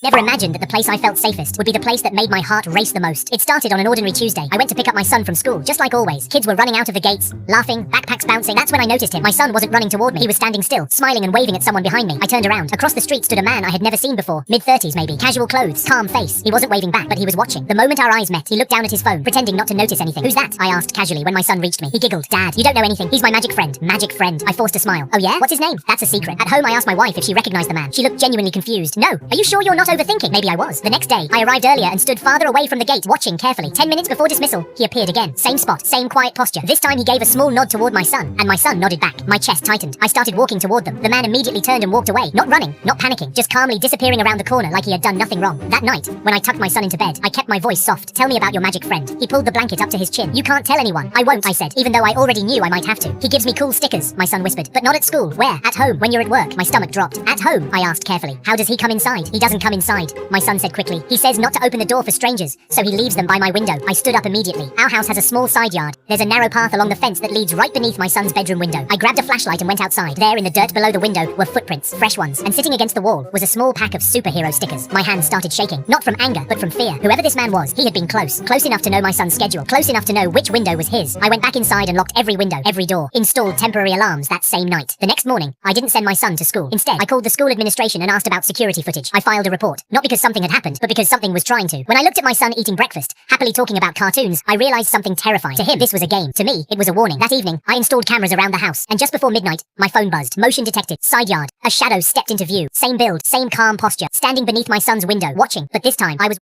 Never imagined that the place I felt safest would be the place that made my heart race the most. It started on an ordinary Tuesday. I went to pick up my son from school, just like always. Kids were running out of the gates, laughing, backpacks bouncing. That's when I noticed him. My son wasn't running toward me. He was standing still, smiling and waving at someone behind me. I turned around. Across the street stood a man I had never seen before. Mid-30s maybe. Casual clothes, calm face. He wasn't waving back, but he was watching. The moment our eyes met, he looked down at his phone, pretending not to notice anything. "Who's that?" I asked casually when my son reached me. He giggled. "Dad, you don't know anything. He's my magic friend." Magic friend. I forced a smile. "Oh yeah? What's his name?" "That's a secret." At home I asked my wife if she recognized the man. She looked genuinely confused. "No. Are you sure you're not overthinking?" Maybe I was. The next day, I arrived earlier and stood farther away from the gate, watching carefully. 10 minutes before dismissal, he appeared again. Same spot, same quiet posture. This time he gave a small nod toward my son, and my son nodded back. My chest tightened. I started walking toward them. The man immediately turned and walked away. Not running, not panicking, just calmly disappearing around the corner like he had done nothing wrong. That night, when I tucked my son into bed, I kept my voice soft. "Tell me about your magic friend." He pulled the blanket up to his chin. "You can't tell anyone." "I won't," I said, even though I already knew I might have to. "He gives me cool stickers," my son whispered. "But not at school." "Where?" "At home, when you're at work." My stomach dropped. "At home?" I asked carefully. "How does he come inside?" "He doesn't come inside," my son said quickly. "He says not to open the door for strangers, so he leaves them by my window." I stood up immediately. Our house has a small side yard. There's a narrow path along the fence that leads right beneath my son's bedroom window. I grabbed a flashlight and went outside. There in the dirt below the window were footprints, fresh ones, and sitting against the wall was a small pack of superhero stickers. My hands started shaking, not from anger, but from fear. Whoever this man was, he had been close enough to know my son's schedule, close enough to know which window was his. I went back inside and locked every window, every door, installed temporary alarms that same night. The next morning, I didn't send my son to school. Instead, I called the school administration and asked about security footage. I filed a report, not because something had happened, but because something was trying to. When I looked at my son eating breakfast, happily talking about cartoons, I realized something terrifying. To him, this was a game. To me, it was a warning. That evening, I installed cameras around the house, and just before midnight, my phone buzzed. Motion detected. Side yard. A shadow stepped into view. Same build, same calm posture, standing beneath my son's window, watching. But this time, I was